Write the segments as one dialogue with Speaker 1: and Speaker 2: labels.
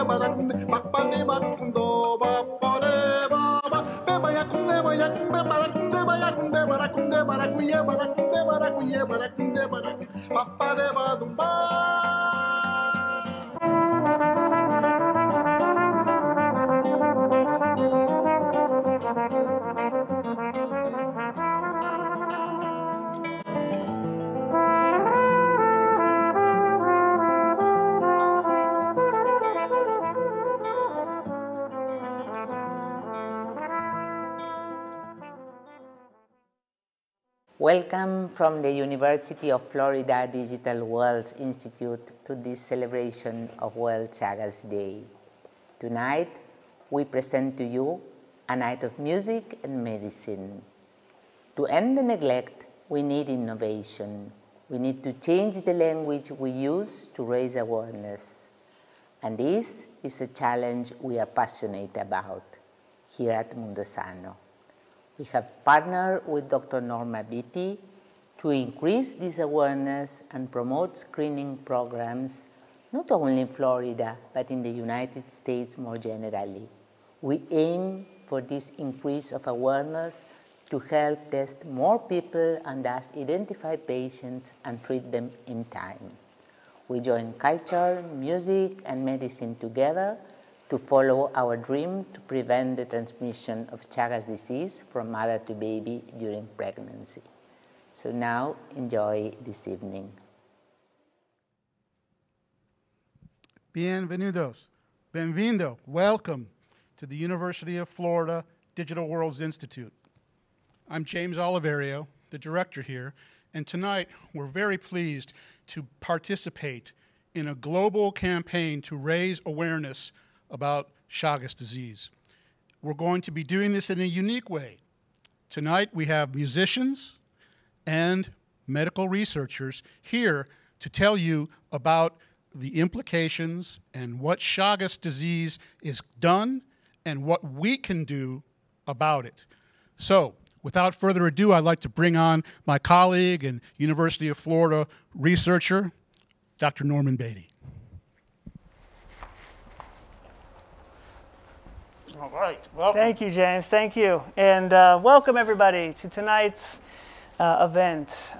Speaker 1: barakunde papa de bakundo papa de baba be bayakunde barakunde barakunde barakuye barakunde papa de badumba.
Speaker 2: Welcome from the University of Florida Digital Worlds Institute to this celebration of World Chagas Day. Tonight, we present to you a night of music and medicine. To end the neglect, we need innovation. We need to change the language we use to raise awareness. And this is a challenge we are passionate about here at Mundo Sano. We have partnered with Dr. Norma Beatty to increase this awareness and promote screening programs, not only in Florida, but in the United States more generally. We aim for this increase of awareness to help test more people and thus identify patients and treat them in time. We join culture, music, and medicine together to follow our dream to prevent the transmission of Chagas disease from mother to baby during pregnancy. So now, enjoy this evening.
Speaker 3: Bienvenidos, benvindo, welcome to the University of Florida Digital Worlds Institute. I'm James Oliverio, the director here, and tonight we're very pleased to participate in a global campaign to raise awareness about Chagas disease. We're going to be doing this in a unique way. Tonight we have musicians and medical researchers here to tell you about the implications and what Chagas disease is done and what we can do about it. So, without further ado, I'd like to bring on my colleague and University of Florida researcher, Dr. Norman Beatty.
Speaker 4: All right. Welcome. Thank you, James. Thank you. And welcome, everybody, to tonight's event.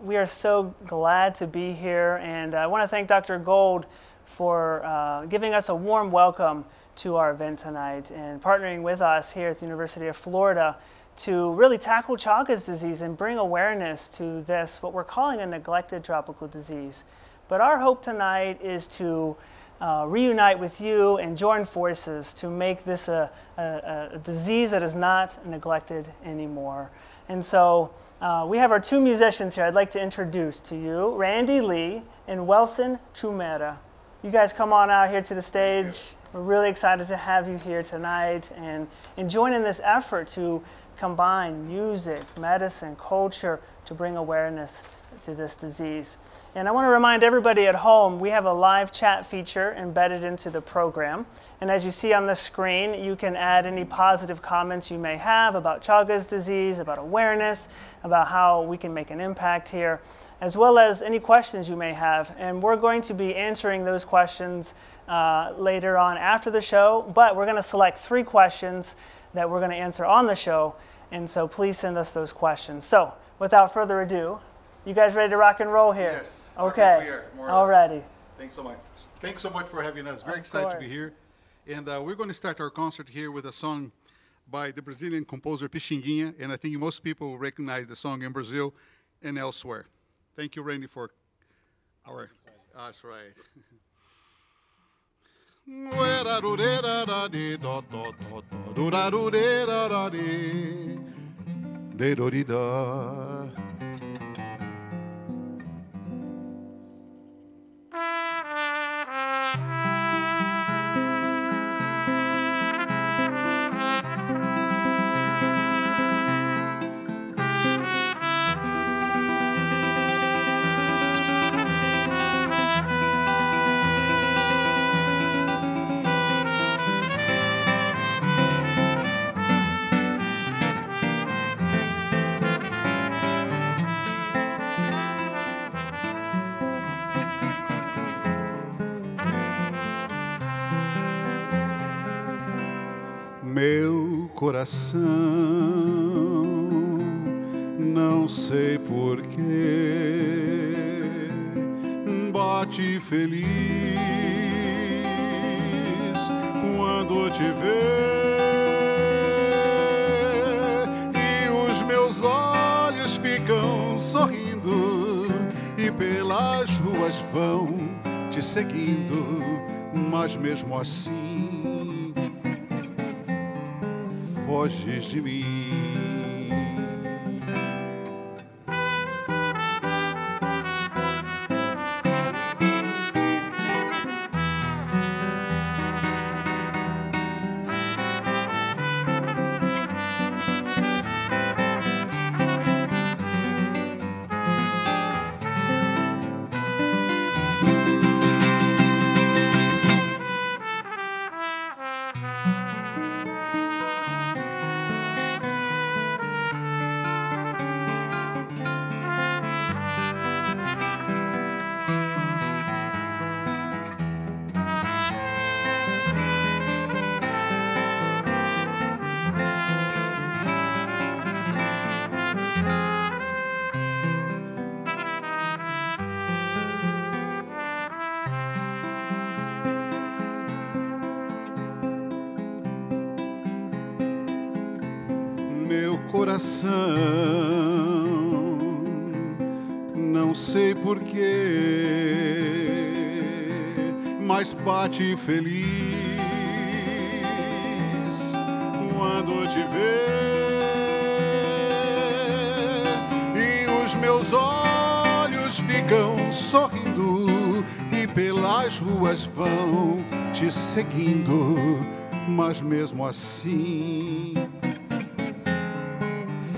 Speaker 4: We are so glad to be here, and I want to thank Dr. Gold for giving us a warm welcome to our event tonight and partnering with us here at the University of Florida to really tackle Chagas disease and bring awareness to this, what we're calling a neglected tropical disease. But our hope tonight is to reunite with you and join forces to make this a disease that is not neglected anymore. And so we have our two musicians here I'd like to introduce to you, Randy Lee and Welson Chumera. You guys come on out here to the stage. We're really excited to have you here tonight and join in this effort to combine music, medicine, culture to bring awareness to this disease. And I want to remind everybody at home, we have a live chat feature embedded into the program. And as you see on the screen, you can add any positive comments you may have about Chagas disease, about awareness, about how we can make an impact here, as well as any questions you may have. And we're going to be answering those questions later on after the show, but we're going to select 3 questions that we're going to answer on the show. And so please send us those questions. So without further ado, you guys ready to rock and roll here?
Speaker 3: Yes.
Speaker 4: Okay.
Speaker 3: We are.
Speaker 4: Alrighty.
Speaker 3: Thanks so much. Thanks so much for having us. Very excited to be here. And we're going to start our concert here with a song by the Brazilian composer Pixinguinha. And I think most people will recognize the song in Brazil and elsewhere. Thank you, Randy, for our... That's right.
Speaker 1: Meu coração, não sei porquê, bate feliz quando te vê, e os meus olhos ficam sorrindo e pelas ruas vão te seguindo, mas mesmo assim foges de mim. Meu coração, não sei porquê, mas bate feliz quando te vê, e os meus olhos ficam sorrindo e pelas ruas vão te seguindo, mas mesmo assim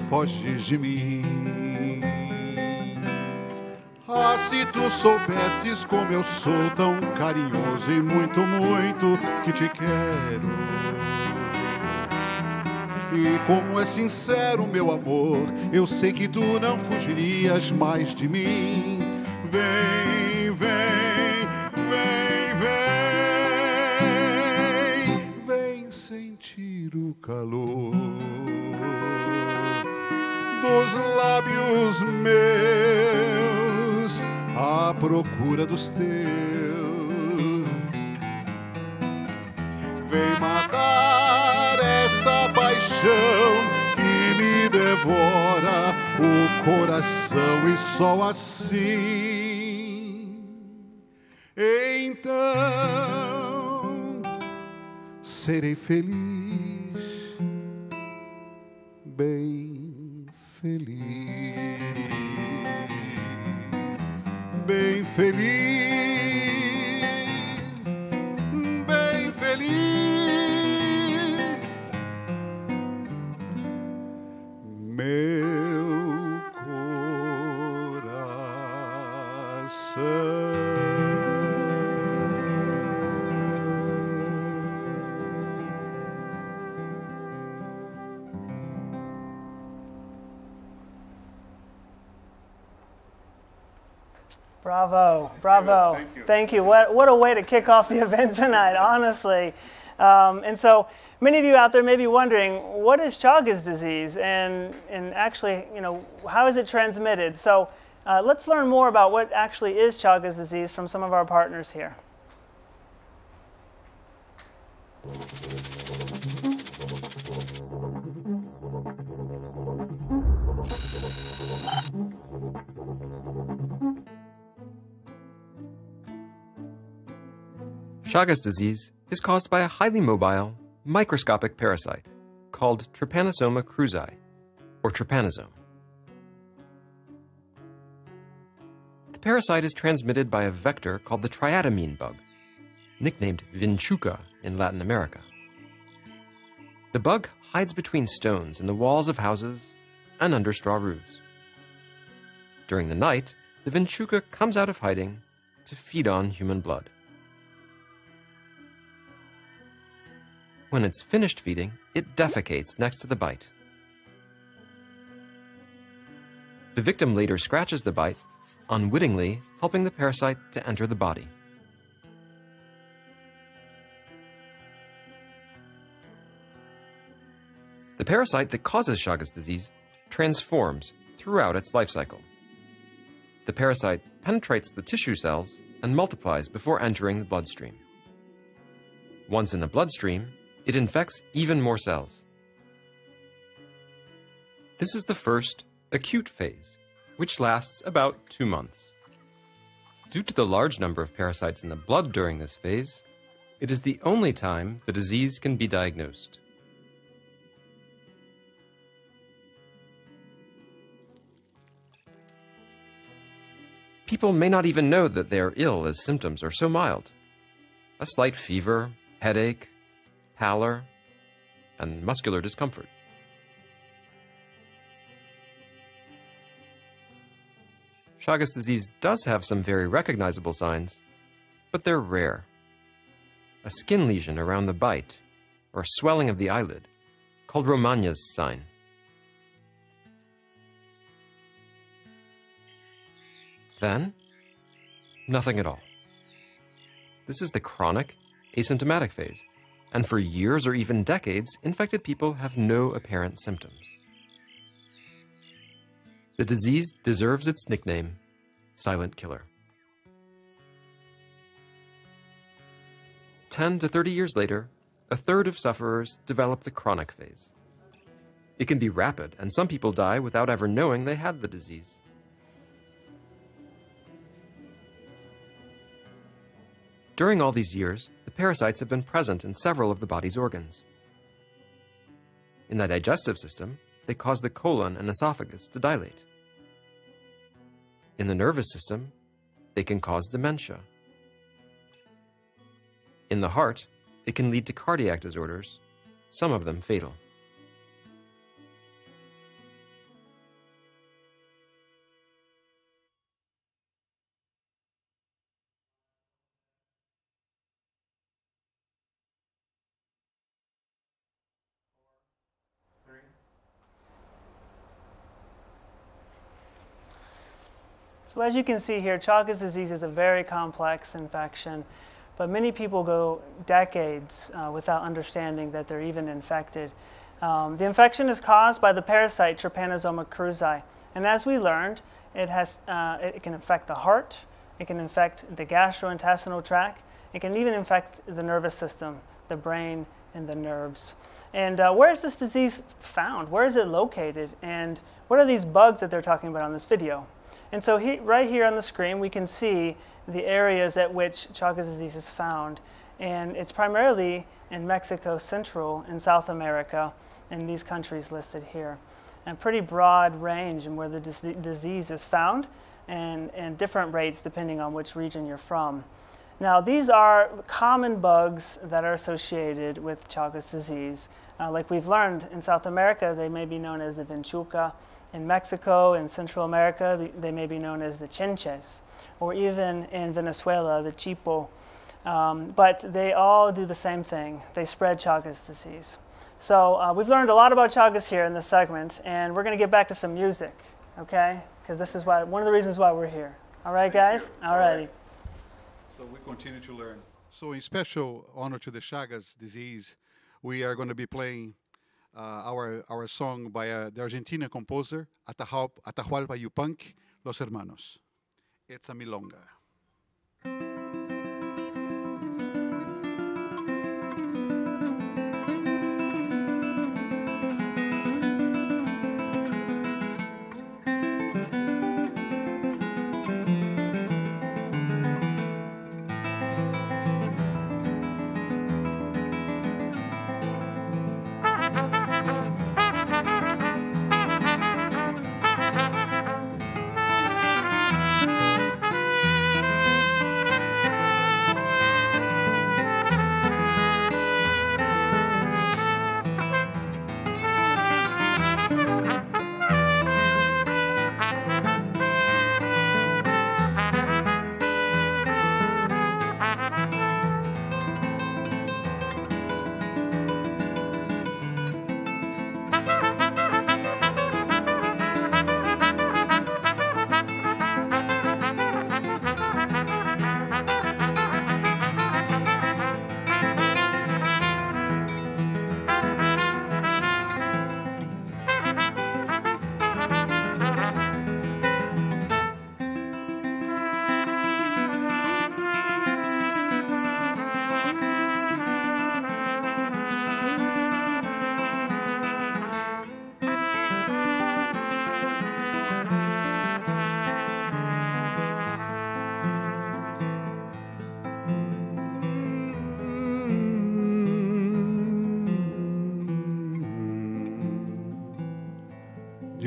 Speaker 1: foges de mim. Ah, se tu soubesses como eu sou tão carinhoso e muito, muito que te quero, e como é sincero meu amor, eu sei que tu não fugirias mais de mim. Vem, vem, vem, vem, vem sentir o calor dos lábios meus à procura dos teus. Vem matar esta paixão que me devora o coração, e só assim então serei feliz, bem feliz, bem feliz, bem feliz. Meu coração.
Speaker 4: Bravo, bravo. Thank you. What a way to kick off the event tonight, honestly. And so many of you out there may be wondering, what is Chagas disease? And actually, you know, how is it transmitted? So let's learn more about what actually is Chagas disease from some of our partners here.
Speaker 5: Chagas disease is caused by a highly mobile, microscopic parasite called Trypanosoma cruzi, or trypanosome. The parasite is transmitted by a vector called the triatomine bug, nicknamed vinchuca in Latin America. The bug hides between stones in the walls of houses and under straw roofs. During the night, the vinchuca comes out of hiding to feed on human blood. When it's finished feeding, it defecates next to the bite. The victim later scratches the bite, unwittingly helping the parasite to enter the body. parasite that causes Chagas disease transforms throughout its life cycle. The parasite penetrates the tissue cells and multiplies before entering the bloodstream. Once in the bloodstream, it infects even more cells. This is the first acute phase, which lasts about 2 months. Due to the large number of parasites in the blood during this phase, it is the only time the disease can be diagnosed. People may not even know that they are ill as symptoms are so mild. A slight fever, headache, pallor, and muscular discomfort. Chagas disease does have some very recognizable signs, but they're rare. A skin lesion around the bite, or swelling of the eyelid, called Romagn's sign. Then, nothing at all. This is the chronic, asymptomatic phase, and for years or even decades, infected people have no apparent symptoms. The disease deserves its nickname, silent killer. 10 to 30 years later, a third of sufferers develop the chronic phase. It can be rapid, and some people die without ever knowing they had the disease. During all these years, the parasites have been present in several of the body's organs. In the digestive system, they cause the colon and esophagus to dilate. In the nervous system, they can cause dementia. In the heart, it can lead to cardiac disorders, some of them fatal.
Speaker 4: So as you can see here, Chagas disease is a very complex infection, but many people go decades without understanding that they're even infected. The infection is caused by the parasite Trypanosoma cruzi, and as we learned, it can infect the heart, it can infect the gastrointestinal tract, it can even infect the nervous system, the brain, and the nerves. And where is this disease found? Where is it located? And what are these bugs that they're talking about on this video? And so right here on the screen, we can see the areas at which Chagas disease is found. And it's primarily in Mexico, Central, and South America, in these countries listed here. And pretty broad range in where the disease is found, and different rates depending on which region you're from. Now, these are common bugs that are associated with Chagas disease. Like we've learned, in South America, they may be known as the vinchuca. In Mexico and Central America, they may be known as the chinches, or even in Venezuela, the chipo. But they all do the same thing. They spread Chagas disease. So we've learned a lot about Chagas here in this segment, and we're going to get back to some music, okay? Because this is one of the reasons why we're here. All right, guys? All righty.
Speaker 1: So we continue to learn. So in special honor to the Chagas disease, we are going to be playing our song by the Argentina composer Atahualpa Yupanqui, Los Hermanos. It's a milonga.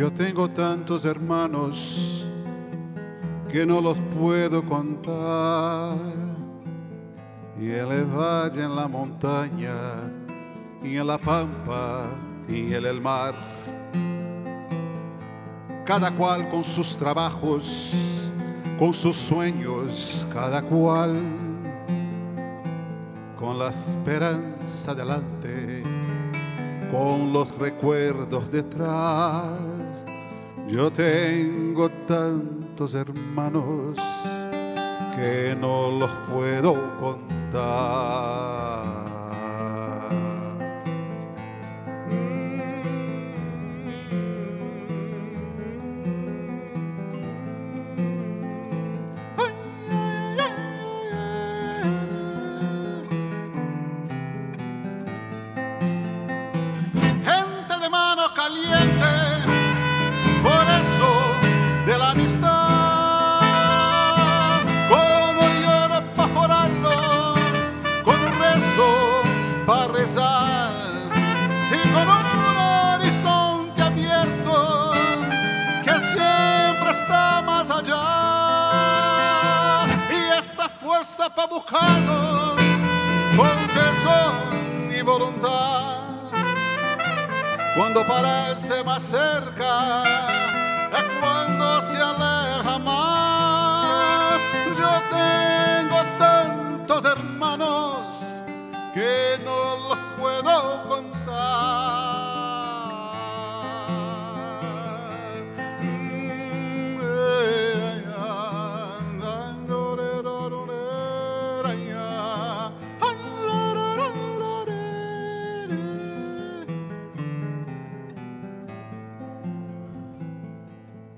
Speaker 1: Yo tengo tantos hermanos que no los puedo contar, y en el valle, en la montaña, y en la pampa, y en el mar, cada cual con sus trabajos, con sus sueños, cada cual con la esperanza delante, con los recuerdos detrás. Yo tengo tantos hermanos que no los puedo contar. Gente de mano caliente, por eso de la amistad, con un lloro pa' jorarlo, con un rezo pa' rezar, y con un horizonte abierto que siempre está más allá, y esta fuerza pa' buscarlo con tesón y voluntad. Cuando parece más cerca, es cuando se aleja más. Yo tengo tantos hermanos que no los puedo contar.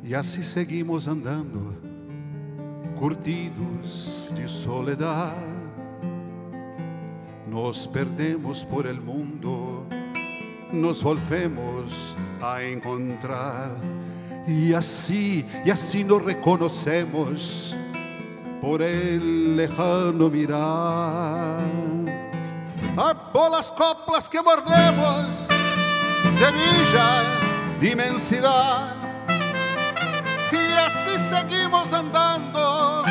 Speaker 1: Y así seguimos andando, curtidos de soledad. Nos perdemos por el mundo, nos volvemos a encontrar. Y así nos reconocemos por el lejano mirar. Por las coplas que mordemos, semillas de inmensidad. Y así seguimos andando,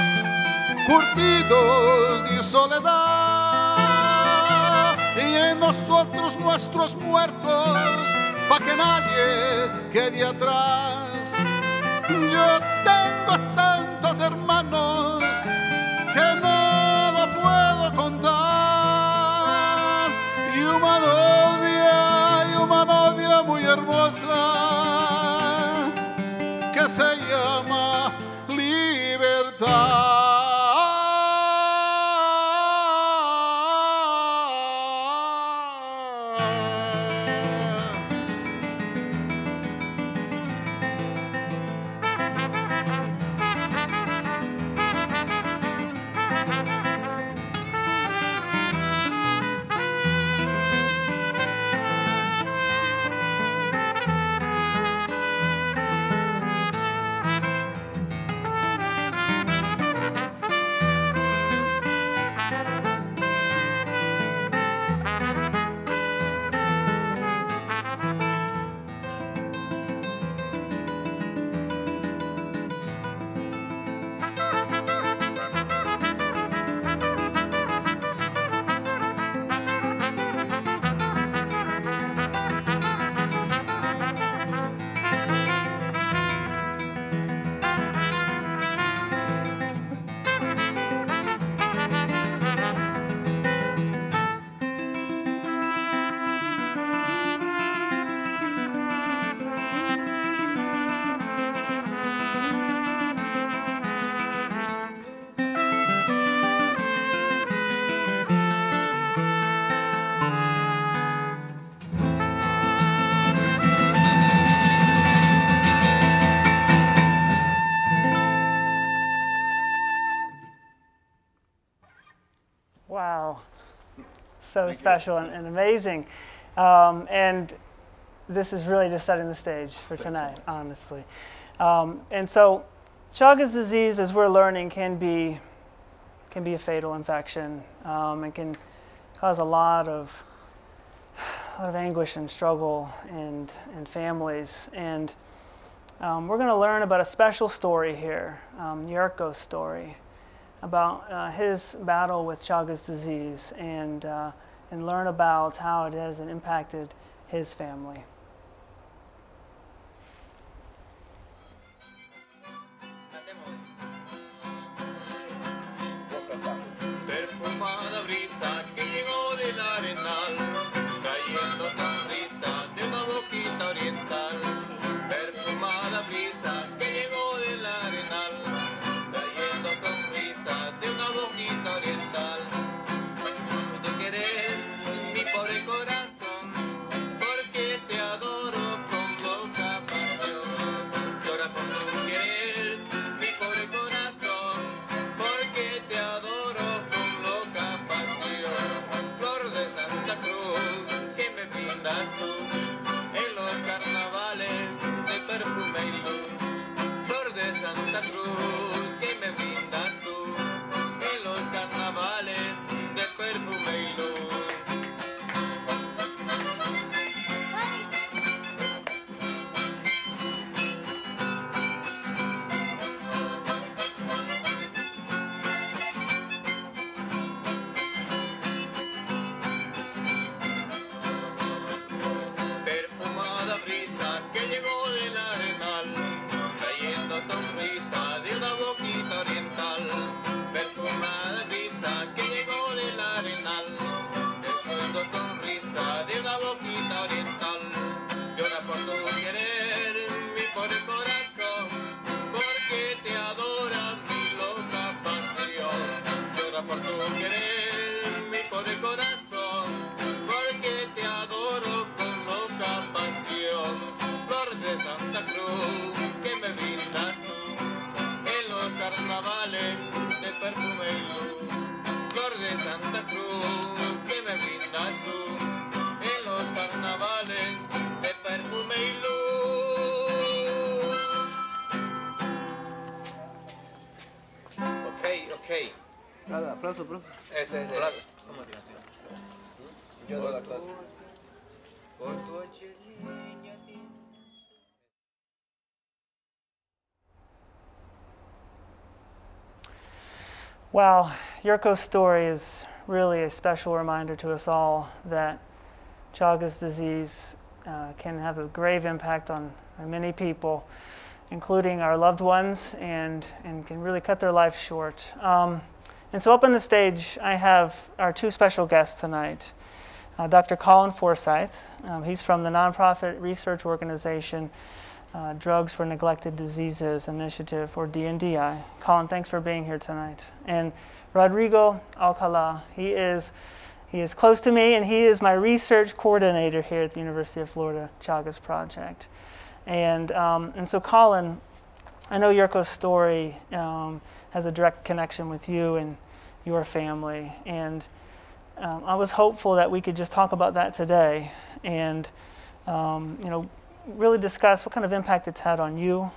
Speaker 1: curtidos de soledad, y en nosotros nuestros muertos, pa' que nadie quede atrás. Yo tengo tantos hermanos que no lo puedo contar, y una novia muy hermosa que se llama libertad.
Speaker 4: Wow, so special and amazing. And this is really just setting the stage for tonight, honestly. And so Chagas disease, as we're learning, can be a fatal infection and can cause a lot of anguish and struggle in families. And we're going to learn about a special story here, Yerko's story, about his battle with Chagas disease, and learn about how it has impacted his family.
Speaker 6: Perfumada brisa que llegó del arenal, trayendo sonrisa de una boquita oriental. Perfumada brisa que llegó del arenal, trayendo sonrisa de una boquita oriental. De querer mi pobre corazón, porque te adoro con loca pasión. Llora por tu querer, mi pobre corazón, porque te adoro con loca pasión. Flor de Santa Cruz, que me brindas tú en los carnavales de perfume y luz. Flor de Santa Cruz, que me brindas tú en los carnavales de perfume y luz. Perfumada brisa que llegó del arenal, trayendo sonrisa de una boquita oriental. Perfumada brisa que llegó del arenal, trayendo sonrisa de una boquita oriental. Llora por tu querer, mi pobre corazón, porque te adora mi loca pasión. Llora por tu querer, mi pobre corazón, porque te adoro con loca pasión. Flor de Santa Cruz, que me brindas tú en los carnavales de perfume y luz. Flor de Santa Cruz, que me brindas tú en los carnavales de perfume y luz. Ok.
Speaker 7: Aplauso, aplauso.
Speaker 6: Ese es de... Yo doy la clase. Por tu angelina,
Speaker 4: Wow, Yerko's story is really a special reminder to us all that Chagas disease can have a grave impact on many people, including our loved ones, and can really cut their life short. And so up on the stage, I have our two special guests tonight. Dr. Colin Forsyth. He's from the nonprofit research organization Drugs for Neglected Diseases Initiative, or DNDI. Colin, thanks for being here tonight. And Rodrigo Alcala, he is close to me, and he is my research coordinator here at the University of Florida Chagas Project. And so Colin, I know Yerko's story has a direct connection with you and your family, and I was hopeful that we could just talk about that today, and really discuss what kind of impact it's had on you,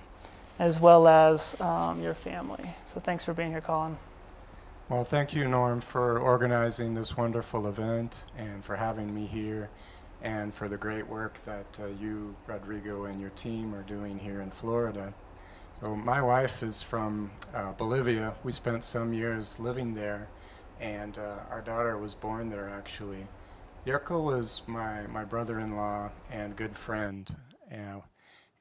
Speaker 4: as well as your family. So thanks for being here, Colin.
Speaker 8: Well, thank you, Norm, for organizing this wonderful event and for having me here, and for the great work that you, Rodrigo, and your team are doing here in Florida. So my wife is from Bolivia. We spent some years living there, and our daughter was born there, actually. Yerko was my brother-in-law and good friend,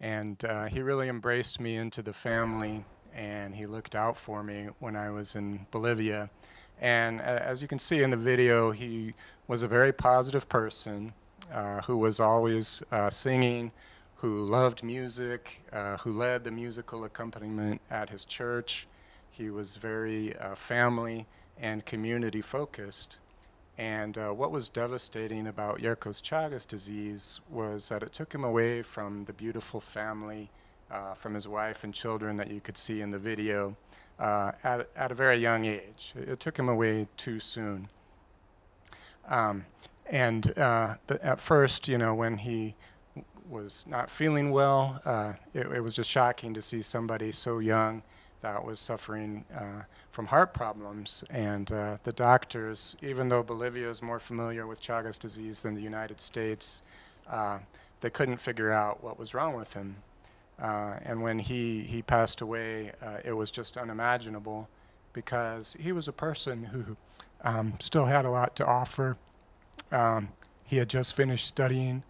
Speaker 8: and he really embraced me into the family, and he looked out for me when I was in Bolivia. And as you can see in the video, he was a very positive person who was always singing, who loved music, who led the musical accompaniment at his church. He was very family and community focused. And what was devastating about Yerko's Chagas disease was that it took him away from the beautiful family, from his wife and children that you could see in the video at a very young age. It took him away too soon. At first, when he was not feeling well, it was just shocking to see somebody so young that was suffering from heart problems. And the doctors, even though Bolivia is more familiar with Chagas disease than the United States, they couldn't figure out what was wrong with him. And when he passed away, it was just unimaginable, because he was a person who still had a lot to offer. He had just finished studying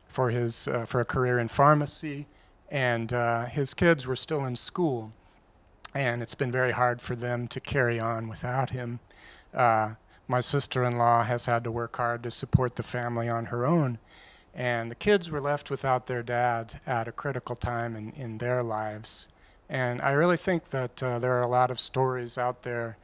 Speaker 8: for a career in pharmacy, and his kids were still in school, and it's been very hard for them to carry on without him. My sister-in-law has had to work hard to support the family on her own, and the kids were left without their dad at a critical time in their lives. And I really think that there are a lot of stories out there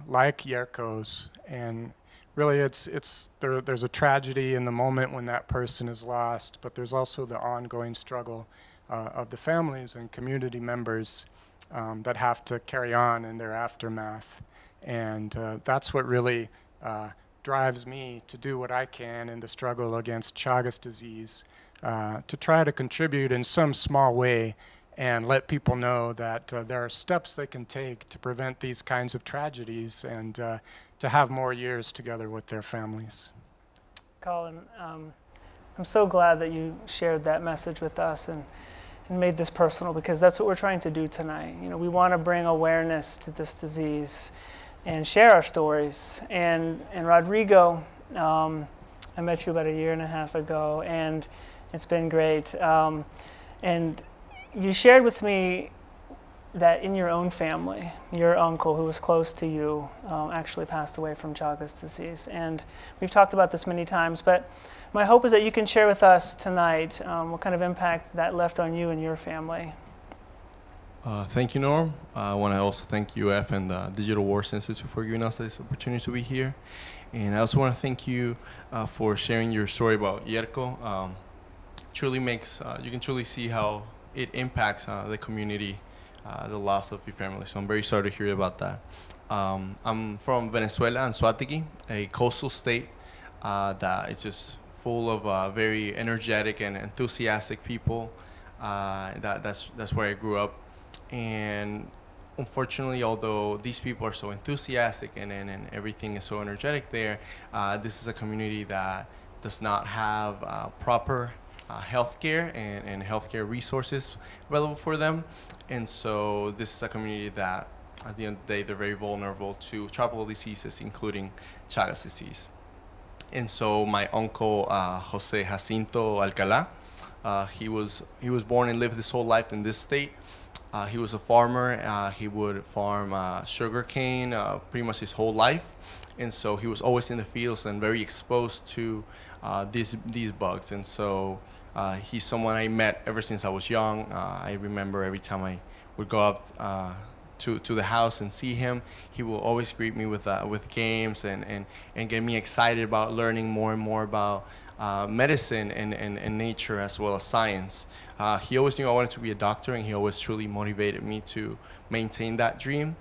Speaker 8: like Jerko's, and really there's a tragedy in the moment when that person is lost, but there's also the ongoing struggle of the families and community members that have to carry on in their aftermath. And that's what really drives me to do what I can in the struggle against Chagas disease, to try to contribute in some small way and let people know that there are steps they can take to prevent these kinds of tragedies, and to have more years together with their families.
Speaker 4: Colin, I'm so glad that you shared that message with us and made this personal, because that's what we're trying to do tonight. You know, we want to bring awareness to this disease and share our stories. And Rodrigo, I met you about 1.5 years ago, and it's been great. And you shared with me that in your own family, your uncle, who was close to you, actually passed away from Chagas disease. And we've talked about this many times, but my hope is that you can share with us tonight what kind of impact that left on you and your family.
Speaker 7: Thank you, Norm. I want to also thank UF and the Digital Wars Institute for giving us this opportunity to be here. And I also want to thank you for sharing your story about Jerko. Truly makes, you can truly see how it impacts the community, the loss of your family. So I'm very sorry to hear about that. I'm from Venezuela, Anzoátegui, a coastal state that is just full of very energetic and enthusiastic people. That's where I grew up. And unfortunately, although these people are so enthusiastic and everything is so energetic there, this is a community that does not have proper healthcare and healthcare resources available for them. And so this is a community that, at the end of the day, they're very vulnerable to tropical diseases, including Chagas disease. And so my uncle, Jose Jacinto Alcalá, he was born and lived his whole life in this state. He was a farmer. He would farm sugar cane pretty much his whole life. And so he was always in the fields and very exposed to these bugs. And so he's someone I met ever since I was young. I remember every time I would go up to the house and see him, he will always greet me with games and get me excited about learning more and more about medicine and nature, as well as science. He always knew I wanted to be a doctor, and he always truly motivated me to maintain that dream.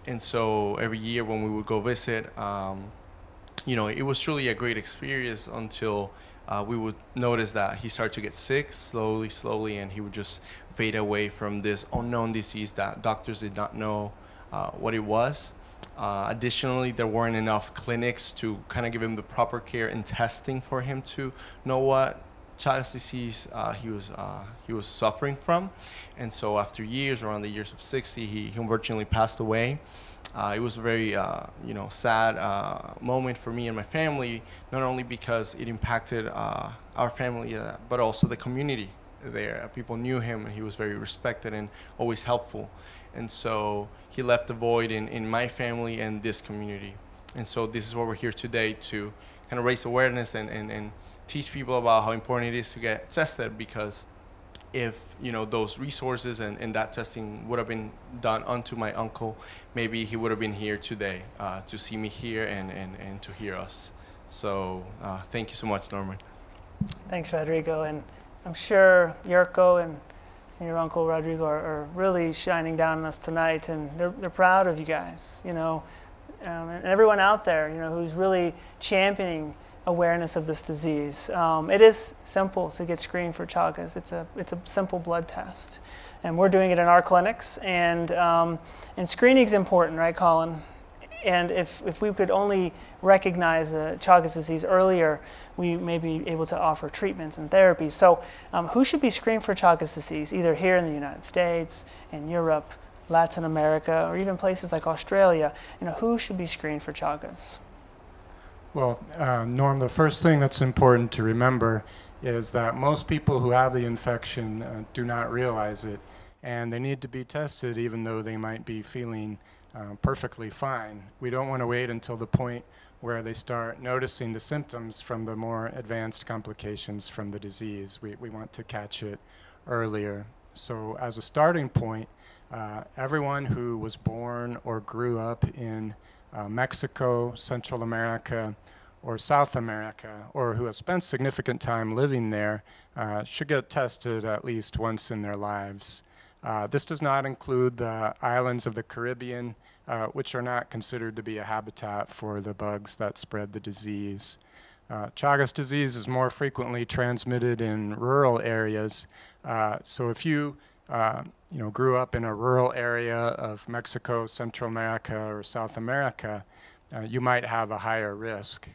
Speaker 7: And so every year when we would go visit, you know, it was truly a great experience until we would notice that he started to get sick slowly, and he would just fade away from this unknown disease that doctors did not know what it was. Additionally, there weren't enough clinics to kind of give him the proper care and testing for him to know what Chagas disease he was suffering from. And so after years, around the years of 60, he unfortunately passed away. It was a very sad moment for me and my family, not only because it impacted our family, but also the community there. People knew him, and he was very respected and always helpful. And so he left a void in my family and this community. And so this is why we're here today, to kind of raise awareness and teach people about how important it is to get tested, because if, you know, those resources and that testing would have been done onto my uncle, maybe he would have been here today to see me here and to hear us. So thank you so much, Norman.
Speaker 4: Thanks, Rodrigo. And I'm sure Jerko and your uncle Rodrigo are really shining down on us tonight, and they're proud of you guys, you know, and everyone out there, you know, who's really championing awareness of this disease. It is simple to get screened for Chagas. It's a simple blood test, and we're doing it in our clinics. And screening is important, right, Colin? And if we could only recognize Chagas disease earlier, we may be able to offer treatments and therapies. So who should be screened for Chagas disease, either here in the United States, in Europe, Latin America, or even places like Australia? Who should be screened for Chagas?
Speaker 8: Well, Norm, the first thing that's important to remember is that most people who have the infection do not realize it, and they need to be tested even though they might be feeling perfectly fine. We don't want to wait until the point where they start noticing the symptoms from the more advanced complications from the disease. We want to catch it earlier. So as a starting point, everyone who was born or grew up in Mexico, Central America, or South America, or who has spent significant time living there, should get tested at least once in their lives. This does not include the islands of the Caribbean, which are not considered to be a habitat for the bugs that spread the disease. Chagas disease is more frequently transmitted in rural areas. So if you grew up in a rural area of Mexico, Central America, or South America, you might have a higher risk.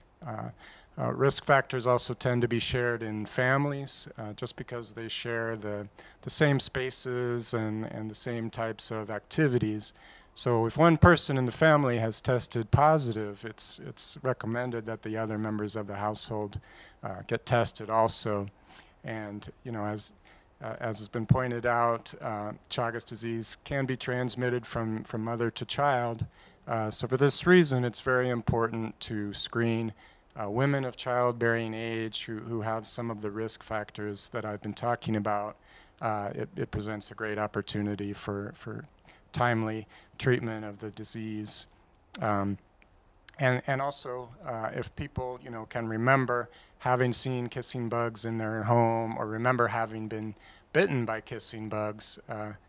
Speaker 8: Risk factors also tend to be shared in families just because they share the same spaces and the same types of activities. So if one person in the family has tested positive, it's recommended that the other members of the household get tested also. And as has been pointed out, Chagas disease can be transmitted from mother to child. So for this reason, it's very important to screen women of childbearing age who have some of the risk factors that I've been talking about. It presents a great opportunity for timely treatment of the disease. And also, if people can remember having seen kissing bugs in their home or remember having been bitten by kissing bugs,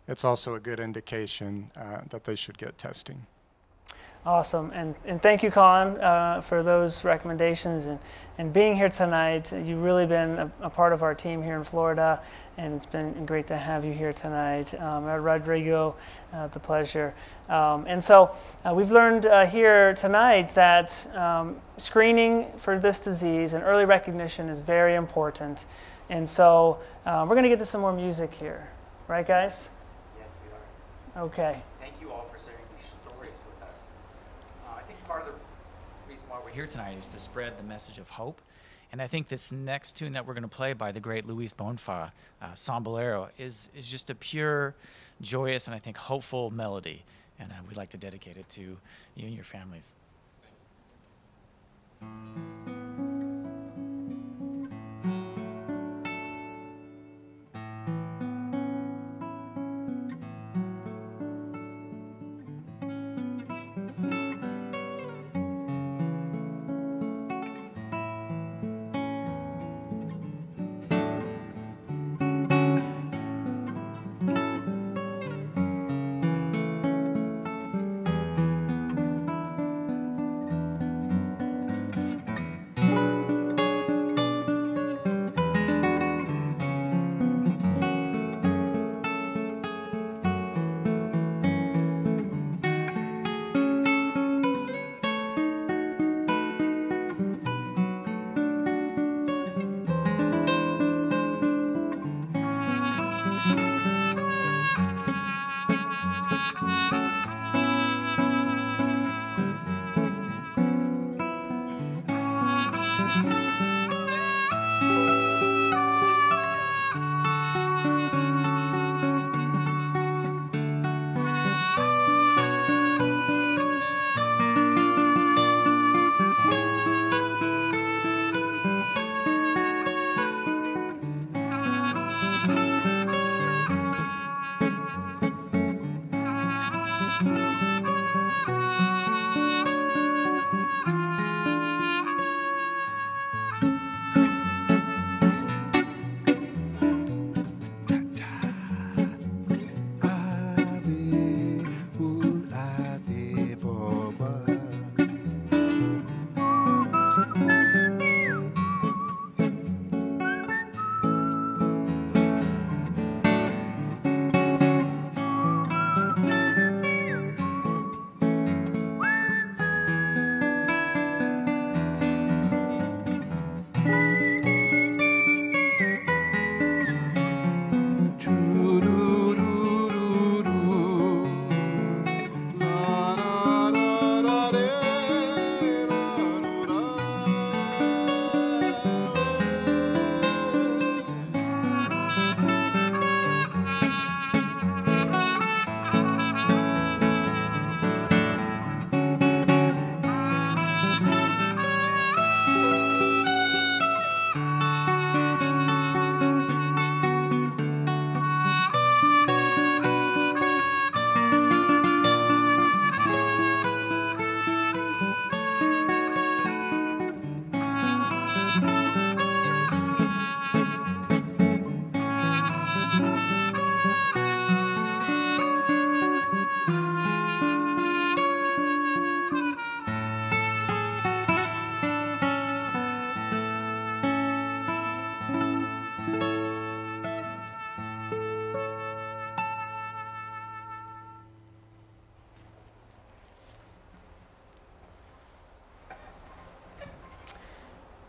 Speaker 8: it's also a good indication that they should get testing.
Speaker 4: Awesome, and thank you, Colin, for those recommendations and being here tonight. You've really been a part of our team here in Florida, and it's been great to have you here tonight. Rodrigo, the pleasure. And so we've learned here tonight that screening for this disease and early recognition is very important. And so we're going to get to some more music here, right, guys?
Speaker 9: Yes, we are.
Speaker 4: Okay.
Speaker 9: Thank you all for sharing these stories with us. I think part of the reason why we're here tonight is to spread the message of hope. And I think this next tune that we're going to play by the great Luis Bonfa, Son Bolero, is just a pure, joyous, and I think hopeful melody. And we'd like to dedicate it to you and your families.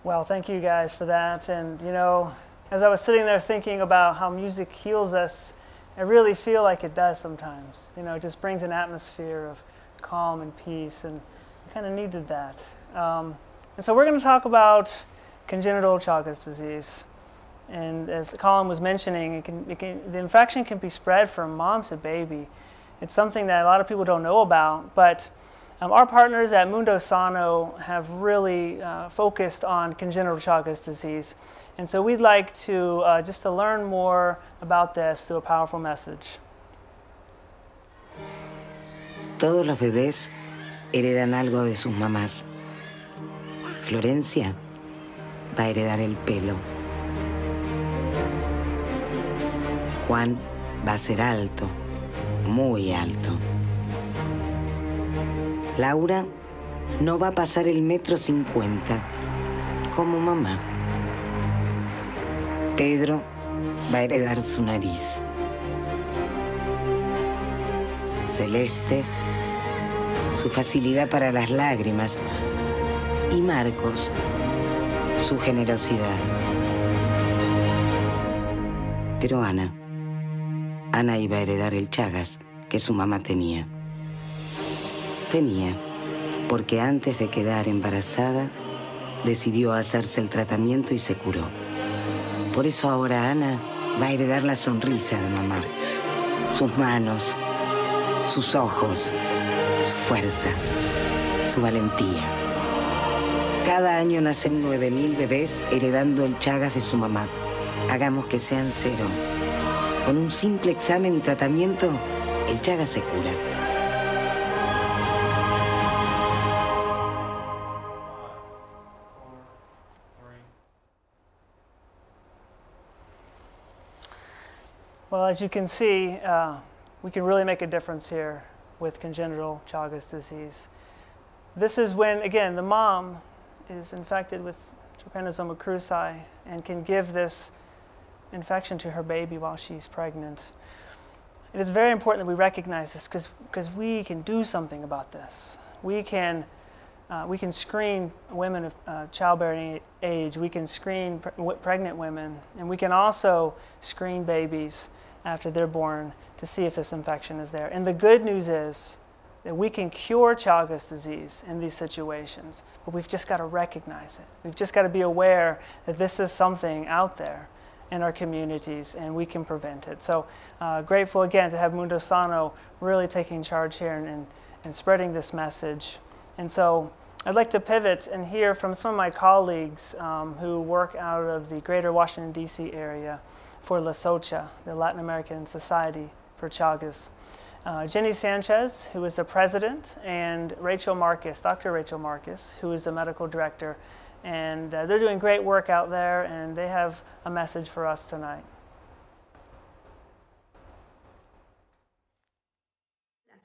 Speaker 4: Well, thank you guys for that. And you know, as I was sitting there thinking about how music heals us, I really feel like it does sometimes. You know, it just brings an atmosphere of calm and peace, and I kind of needed that. And so we're going to talk about congenital Chagas disease. And as Colin was mentioning, the infection can be spread from mom to baby. It's something that a lot of people don't know about, but our partners at Mundo Sano have really focused on congenital Chagas disease. And so we'd like to just to learn more about this through a powerful message.
Speaker 10: Todos los bebés heredan algo de sus mamás. Florencia va a heredar el pelo. Juan va a ser alto, muy alto. Laura no va a pasar el 1,50 m, como mamá. Pedro va a heredar su nariz. Celeste, su facilidad para las lágrimas. Y Marcos, su generosidad. Pero Ana iba a heredar el Chagas que su mamá tenía. Porque antes de quedar embarazada, decidió hacerse el tratamiento y se curó. Por eso ahora Ana va a heredar la sonrisa de mamá, sus manos, sus ojos, su fuerza, su valentía. Cada año nacen 9.000 bebés heredando el Chagas de su mamá. Hagamos que sean 0. Con un simple examen y tratamiento, el Chagas se cura.
Speaker 4: Well, as you can see, we can really make a difference here with congenital Chagas disease. This is when, again, the mom is infected with Trypanosoma cruzi and can give this infection to her baby while she's pregnant. It is very important that we recognize this because we can do something about this. We can screen women of childbearing age. We can screen pregnant women, and we can also screen babies after they're born to see if this infection is there. And the good news is that we can cure Chagas disease in these situations, but we've just got to recognize it. We've just got to be aware that this is something out there in our communities, and we can prevent it. So grateful again to have Mundo Sano really taking charge here and spreading this message. And so I'd like to pivot and hear from some of my colleagues who work out of the greater Washington, D.C. area for La Socha, the Latin American Society for Chagas. Jenny Sanchez, who is the president, and Rachel Marcus, Dr. Rachel Marcus, who is the medical director. And they're doing great work out there, and they have a message for us tonight.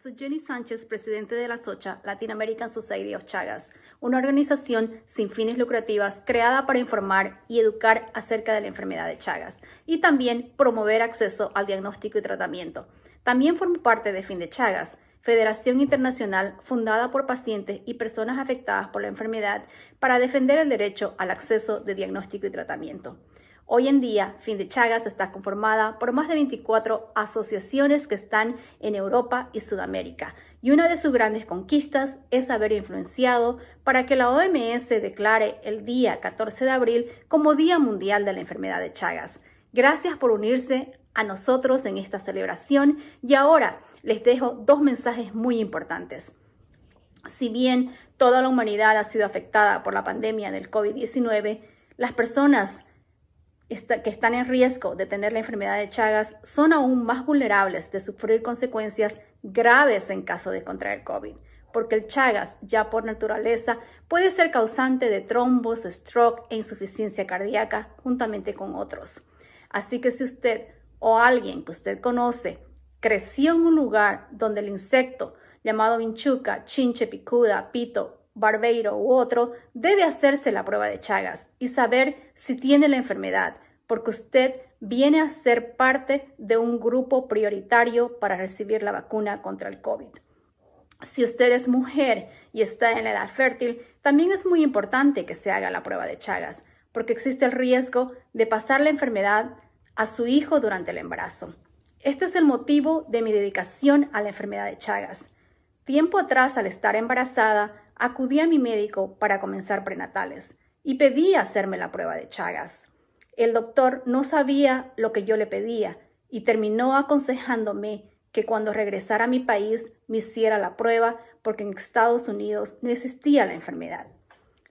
Speaker 11: Soy Jenny Sánchez, presidente de la SOCHA, Latin American Society of Chagas, una organización sin fines lucrativas creada para informar y educar acerca de la enfermedad de Chagas y también promover acceso al diagnóstico y tratamiento. También formo parte de Fin de Chagas, Federación Internacional fundada por pacientes y personas afectadas por la enfermedad para defender el derecho al acceso de diagnóstico y tratamiento. Hoy en día, Fin de Chagas está conformada por más de 24 asociaciones que están en Europa y Sudamérica, y una de sus grandes conquistas es haber influenciado para que la OMS declare el día 14 de abril como Día Mundial de la Enfermedad de Chagas. Gracias por unirse a nosotros en esta celebración, y ahora les dejo dos mensajes muy importantes. Si bien toda la humanidad ha sido afectada por la pandemia del COVID-19, las personas que están en riesgo de tener la enfermedad de Chagas son aún más vulnerables de sufrir consecuencias graves en caso de contraer COVID, porque el Chagas, ya por naturaleza, puede ser causante de trombos, stroke e insuficiencia cardíaca, juntamente con otros. Así que si usted o alguien que usted conoce creció en un lugar donde el insecto llamado vinchuca, chinche picuda, pito, barbeiro u otro, debe hacerse la prueba de Chagas y saber si tiene la enfermedad, porque usted viene a ser parte de un grupo prioritario para recibir la vacuna contra el COVID. Si usted es mujer y está en la edad fértil, también es muy importante que se haga la prueba de Chagas, porque existe el riesgo de pasar la enfermedad a su hijo durante el embarazo. Este es el motivo de mi dedicación a la enfermedad de Chagas. Tiempo atrás, al estar embarazada, acudí a mi médico para comenzar prenatales y pedí hacerme la prueba de Chagas. El doctor no sabía lo que yo le pedía y terminó aconsejándome que cuando regresara a mi país me hiciera la prueba porque en Estados Unidos no existía la enfermedad.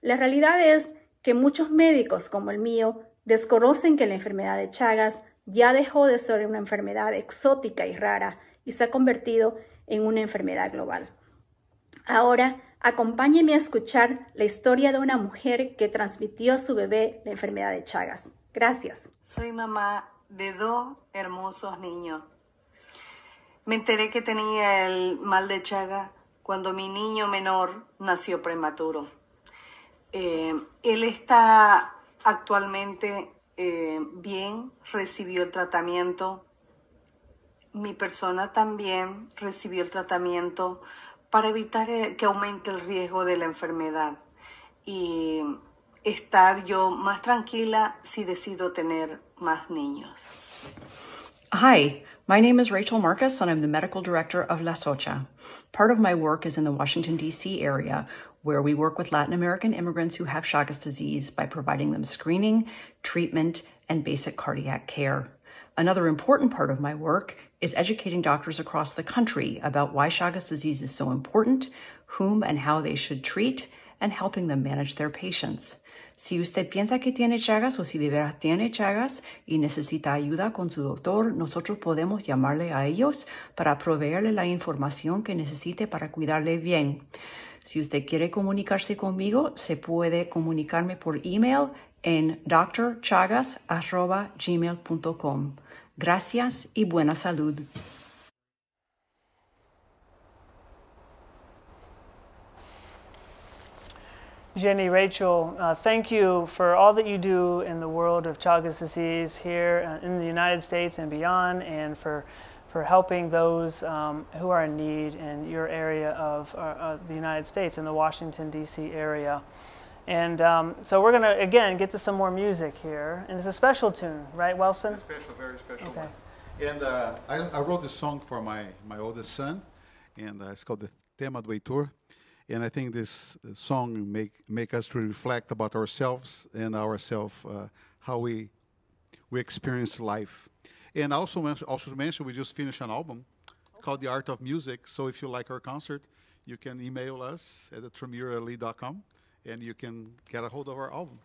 Speaker 11: La realidad es que muchos médicos como el mío desconocen que la enfermedad de Chagas ya dejó de ser una enfermedad exótica y rara y se ha convertido en una enfermedad global. Ahora, acompáñenme a escuchar la historia de una mujer que transmitió a su bebé la enfermedad de Chagas. Gracias.
Speaker 12: Soy mamá de 2 hermosos niños. Me enteré que tenía el mal de Chagas cuando mi niño menor nació prematuro. Él está actualmente bien, recibió el tratamiento. Mi persona también recibió el tratamiento para evitar que aumente el riesgo de la enfermedad y estar yo más tranquila si decido tener más niños.
Speaker 13: Hi, my name is Rachel Marcus and I'm the medical director of La Socha. Part of my work is in the Washington, D.C. area, where we work with Latin American immigrants who have Chagas disease by providing them screening, treatment, and basic cardiac care. Another important part of my work is educating doctors across the country about why Chagas disease is so important, whom and how they should treat, and helping them manage their patients. Si usted piensa que tiene Chagas o si de veras tiene Chagas y necesita ayuda con su doctor, nosotros podemos llamarle a ellos para proveerle la información que necesite para cuidarle bien. Si usted quiere comunicarse conmigo, se puede comunicarme por email en drchagas@gmail.com. Gracias y buena salud.
Speaker 4: Jenny, Rachel, thank you for all that you do in the world of Chagas disease here in the United States and beyond, and for helping those who are in need in your area of the United States, in the Washington, D.C. area. And so we're going to, again, get to some more music here. And it's a special tune, right, Wilson?
Speaker 1: Special, very special
Speaker 4: okay.
Speaker 1: one. And I wrote this song for my oldest son, and it's called the Tema do Heitor. And I think this song make us reflect about ourselves and how we experience life. And also to mention, we just finished an album called The Art of Music. So if you like our concert, you can email us at tremurali.com and you can get a hold of our album.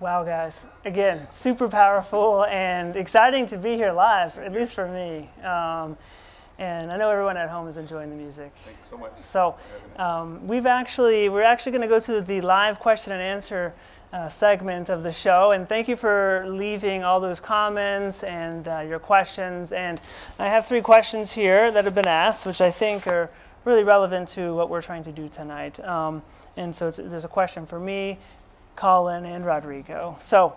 Speaker 4: Wow, guys. Again, super powerful and exciting to be here live, at least for me. And I know everyone at home is enjoying the music.
Speaker 1: Thank you so much.
Speaker 4: So we're actually going to go to the live question and answer segment of the show. And thank you for leaving all those comments and your questions. And I have 3 questions here that have been asked, which I think are really relevant to what we're trying to do tonight. And so there's a question for me, Colin, and Rodrigo. So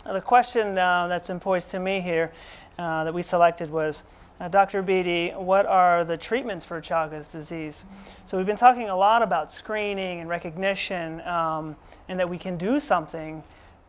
Speaker 4: the question that's been posed to me here that we selected was, Dr. Beatty, what are the treatments for Chagas disease? So we've been talking a lot about screening and recognition and that we can do something.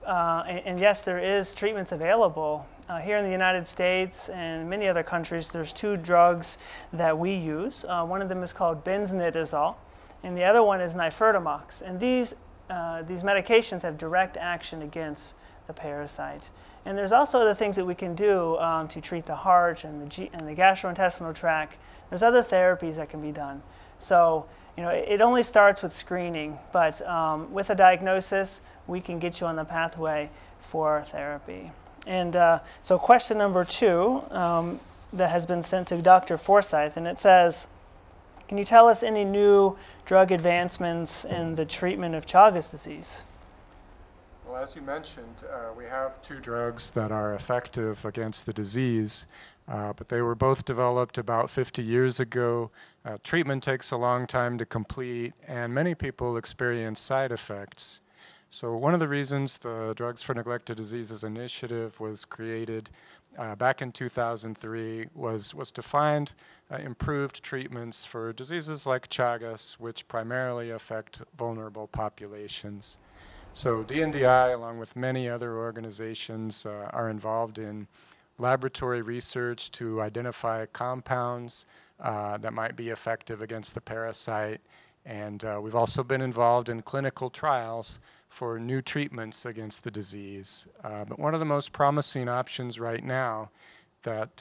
Speaker 4: And yes, there is treatments available. Here in the United States and many other countries, there's 2 drugs that we use. One of them is called benznidazole, and the other one is nifurtimox. And these medications have direct action against the parasite. And there's also other things that we can do to treat the heart and the gastrointestinal tract. There's other therapies that can be done. So, you know, it only starts with screening, but with a diagnosis, we can get you on the pathway for therapy. And so question number 2 that has been sent to Dr. Forsyth, and it says, can you tell us any new drug advancements in the treatment of Chagas disease?
Speaker 8: Well, as you mentioned, we have 2 drugs that are effective against the disease, but they were both developed about 50 years ago. Treatment takes a long time to complete, and many people experience side effects. So one of the reasons the Drugs for Neglected Diseases Initiative was created back in 2003 was to find improved treatments for diseases like Chagas, which primarily affect vulnerable populations. So DNDi, along with many other organizations, are involved in laboratory research to identify compounds that might be effective against the parasite. And we've also been involved in clinical trials for new treatments against the disease. But one of the most promising options right now that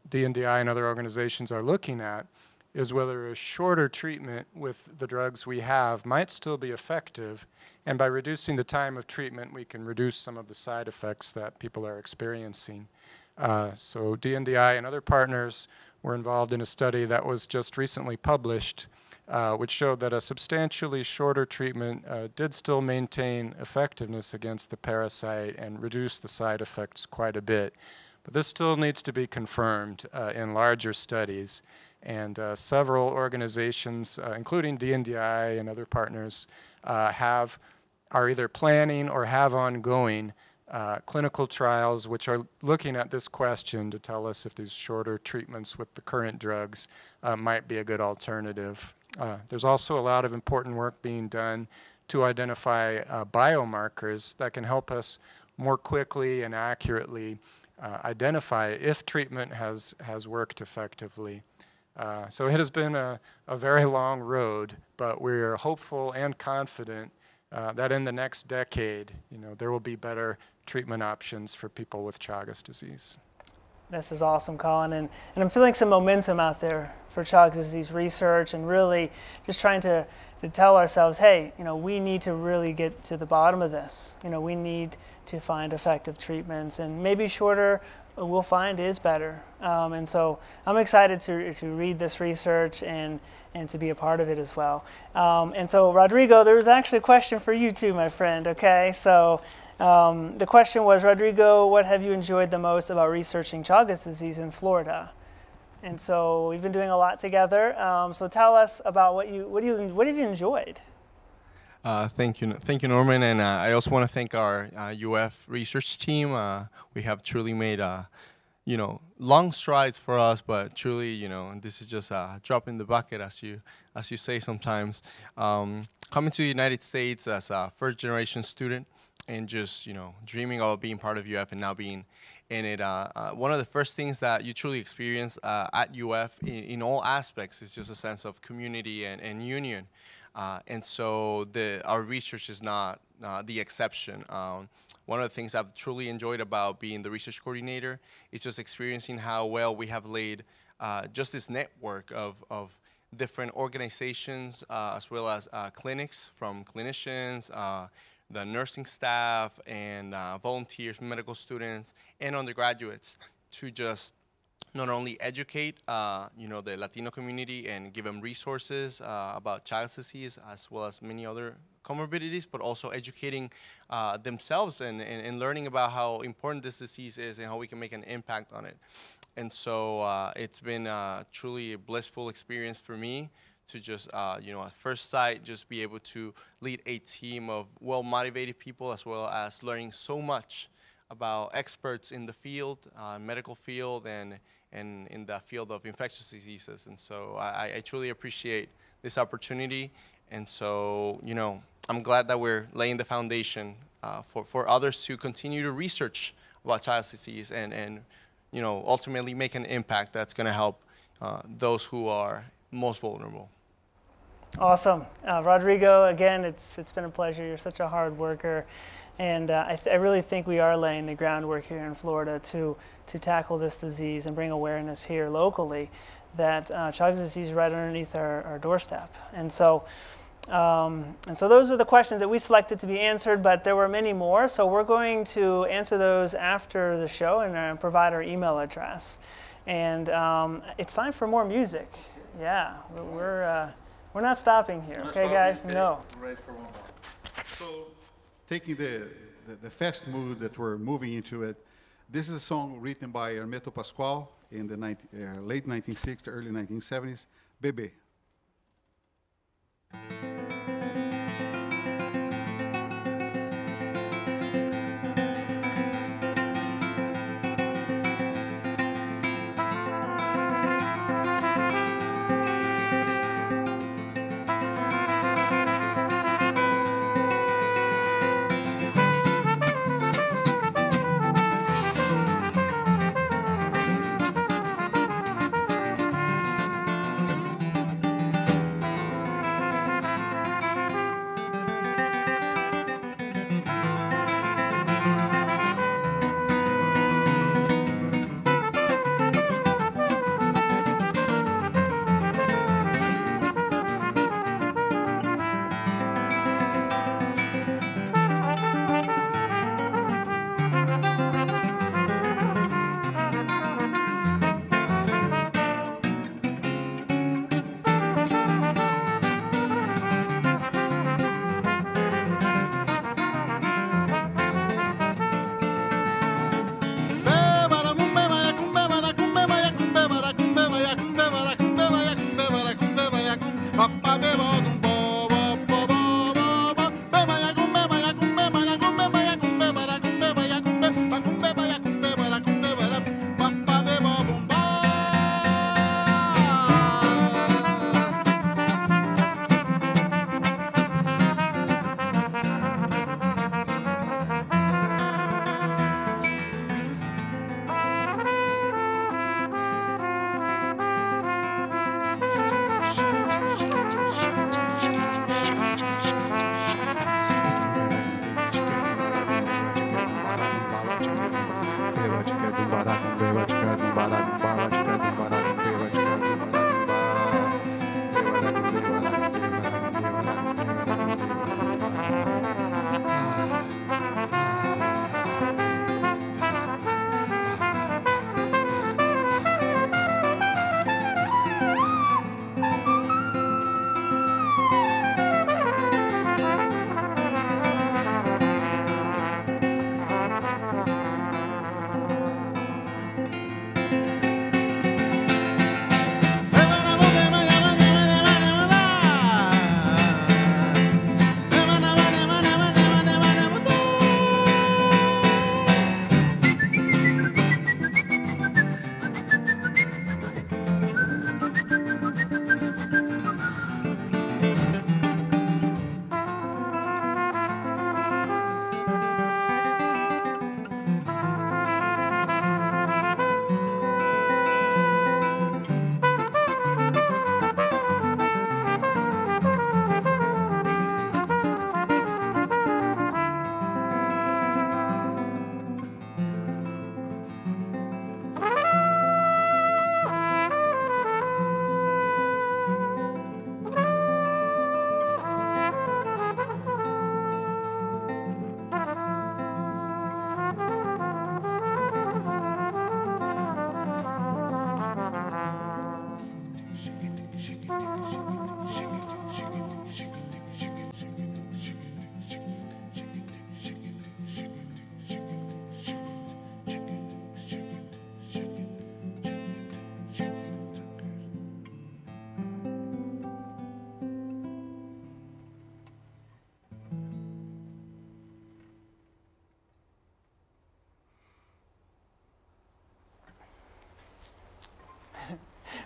Speaker 8: DNDi and other organizations are looking at is whether a shorter treatment with the drugs we have might still be effective, and by reducing the time of treatment, we can reduce some of the side effects that people are experiencing. So DNDi and other partners were involved in a study that was just recently published, which showed that a substantially shorter treatment did still maintain effectiveness against the parasite and reduce the side effects quite a bit. But this still needs to be confirmed in larger studies. And several organizations, including DNDi and other partners, are either planning or have ongoing clinical trials which are looking at this question to tell us if these shorter treatments with the current drugs might be a good alternative. There's also a lot of important work being done to identify biomarkers that can help us more quickly and accurately identify if treatment has worked effectively. So it has been a very long road, but we're hopeful and confident that in the next decade, there will be better treatment options for people with Chagas disease.
Speaker 4: This is awesome, Colin, and I'm feeling some momentum out there for Chagas disease research, and really just trying to tell ourselves, hey, we need to really get to the bottom of this. We need to find effective treatments, and maybe shorter we'll find is better. And so I'm excited to read this research and to be a part of it as well. And so Rodrigo, there was actually a question for you too, my friend, okay? So the question was, Rodrigo, what have you enjoyed the most about researching Chagas disease in Florida? And so we've been doing a lot together. So tell us about what have you enjoyed?
Speaker 7: Thank you, Norman, and I also want to thank our UF research team. We have truly made, long strides for us, but truly, this is just a drop in the bucket, as you say sometimes. Coming to the United States as a first-generation student, and just dreaming of being part of UF and now being in it. One of the first things that you truly experience at UF in all aspects is just a sense of community and union. And so our research is not the exception. One of the things I've truly enjoyed about being the research coordinator is just experiencing how well we have laid just this network of different organizations as well as clinics, from clinicians, the nursing staff, and volunteers, medical students, and undergraduates to just not only educate, the Latino community and give them resources about Chagas disease as well as many other comorbidities, but also educating themselves and learning about how important this disease is and how we can make an impact on it. And so it's been truly a blissful experience for me to just, at first sight, just be able to lead a team of well-motivated people, as well as learning so much about experts in the field, medical field, and in the field of infectious diseases. And so I truly appreciate this opportunity. And so, I'm glad that we're laying the foundation for others to continue to research about Chagas disease and ultimately make an impact that's going to help those who are most vulnerable.
Speaker 4: Awesome. Rodrigo, again, it's been a pleasure. You're such a hard worker. And I really think we are laying the groundwork here in Florida to tackle this disease and bring awareness here locally that Chagas disease is right underneath our doorstep. And so those are the questions that we selected to be answered, but there were many more. So we're going to answer those after the show and provide our email address. And it's time for more music. Yeah, we're not stopping here, okay, guys? No.
Speaker 1: Ready for one more. So, taking the fast mood that we're moving into it, this is a song written by Hermeto Pascoal in the late 1960s, early 1970s, Bebê.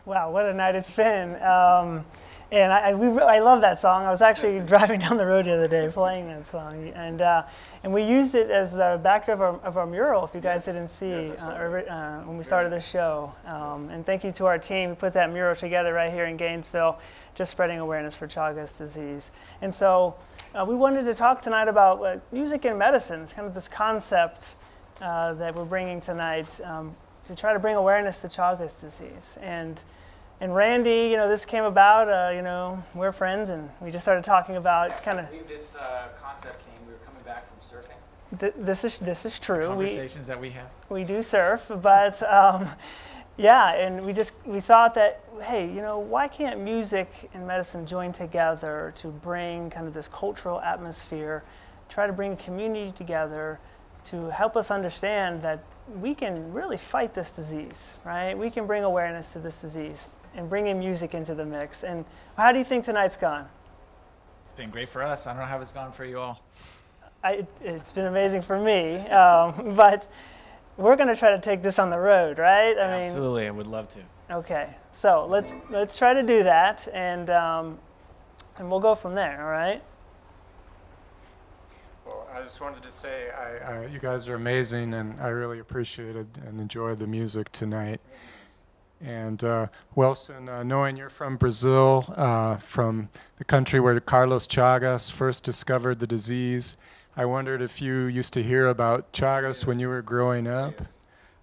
Speaker 4: Wow, what a night it's been. And I love that song. I was actually driving down the road the other day playing that song. And we used it as the backdrop of our mural, if you guys didn't see, when we started the show. And thank you to our team who put that mural together right here in Gainesville, just spreading awareness for Chagas disease. And so we wanted to talk tonight about music and medicine. It's kind of this concept that we're bringing tonight to try to bring awareness to Chagas disease. And Randy, you know, this came about, you know, we're friends, and we just started talking about kind of.
Speaker 9: I believe this concept came, we were coming back from surfing.
Speaker 4: This is true.
Speaker 9: Conversations that we have.
Speaker 4: We do surf, but Yeah, and we thought that, hey, you know, why can't music and medicine join together to bring kind of this cultural atmosphere, try to bring a community together to help us understand that we can really fight this disease, right? We can bring awareness to this disease and bring in music into the mix. And how do you think tonight's gone?
Speaker 9: It's been great for us. I don't know how it's gone for you all.
Speaker 4: It's been amazing for me, but we're going to try to take this on the road, right?
Speaker 9: Absolutely, I would love to.
Speaker 4: Okay, so let's try to do that, and we'll go from there. All right.
Speaker 8: Well, I just wanted to say, you guys are amazing, and I really appreciated and enjoyed the music tonight. And Wilson, knowing you're from Brazil, from the country where Carlos Chagas first discovered the disease, I wondered if you used to hear about Chagas when you were growing up.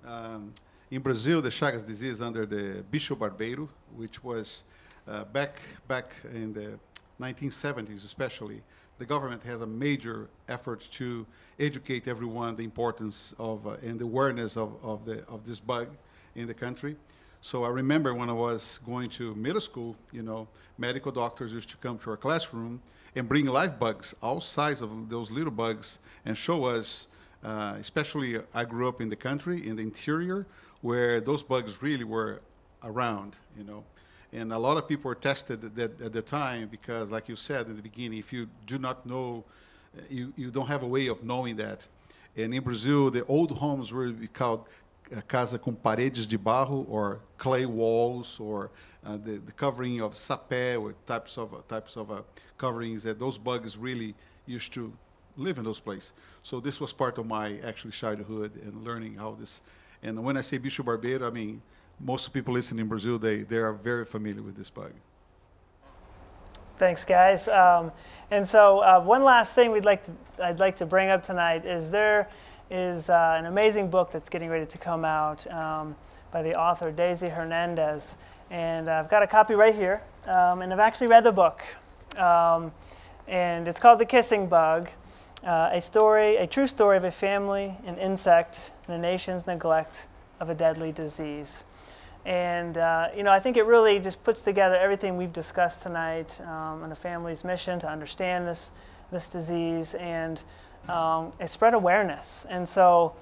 Speaker 1: Yes. In Brazil, the Chagas disease under the Bicho Barbeiro, which was back in the 1970s especially, the government has a major effort to educate everyone the importance of and the awareness of this bug in the country. So I remember when I was going to middle school, you know, medical doctors used to come to our classroom and bring live bugs, all sizes of those little bugs, and show us, especially I grew up in the country, in the interior, where those bugs really were around, you know. And a lot of people were tested at the time because, like you said in the beginning, if you do not know, you don't have a way of knowing that. And in Brazil, the old homes were called casa com paredes de barro, or clay walls, or the covering of sapé, or types of coverings that those bugs really used to live in those places. So this was part of my actually childhood and learning how this. And when I say Bicho Barbeiro, I mean most people listening in Brazil, they are very familiar with this bug.
Speaker 4: Thanks, guys. And so one last thing I'd like to bring up tonight is there is an amazing book that's getting ready to come out by the author Daisy Hernandez. And I've got a copy right here. And I've actually read the book. And it's called The Kissing Bug, a true story of a family, an insect, and a nation's neglect of a deadly disease. And you know, I think it really just puts together everything we've discussed tonight on a family's mission to understand this disease and spread awareness. And so,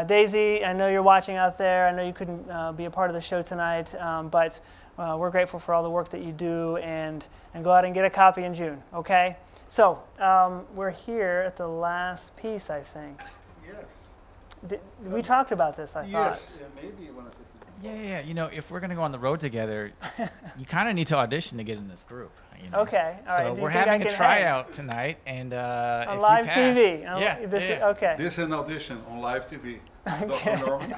Speaker 4: Daisy, I know you're watching out there. I know you couldn't be a part of the show tonight, but we're grateful for all the work that you do, and go out and get a copy in June, okay? So, we're here at the last piece, I think.
Speaker 1: Yes.
Speaker 4: We talked about this, I thought.
Speaker 1: Yes, yeah, maybe when I say
Speaker 9: Yeah. You know, if we're going to go on the road together, you kind of need to audition to get in this group. You know?
Speaker 4: Okay. All right.
Speaker 9: So we're having a tryout tonight, and
Speaker 4: on
Speaker 9: if
Speaker 4: live
Speaker 9: you pass,
Speaker 4: TV.
Speaker 9: Yeah.
Speaker 4: Okay.
Speaker 1: This is an audition on live TV.
Speaker 4: Okay.
Speaker 1: Dr. Norman.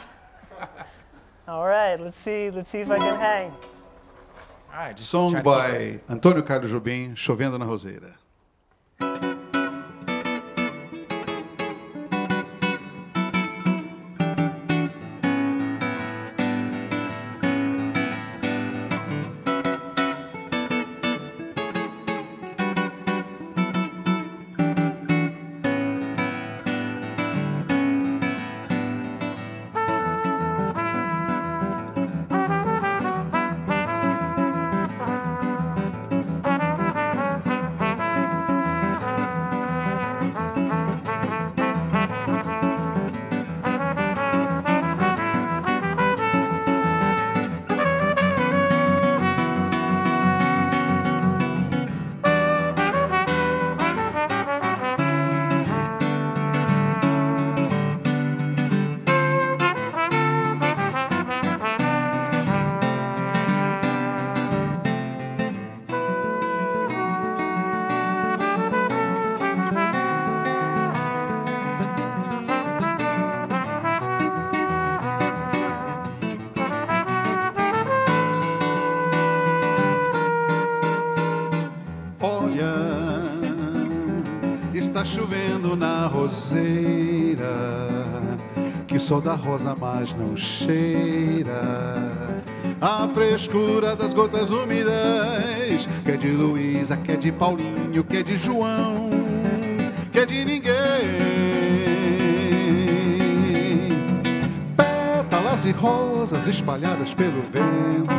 Speaker 4: All right. Let's see if I can hang.
Speaker 9: All right. Just
Speaker 1: Song
Speaker 9: try to
Speaker 1: by Antônio Carlos Jobim, Chovendo na Roseira. Está chovendo na roseira, que só da rosa mais não cheira a frescura das gotas úmidas, que é de Luísa, que é de Paulinho, que é de João, que é de ninguém. Pétalas de rosas espalhadas pelo vento.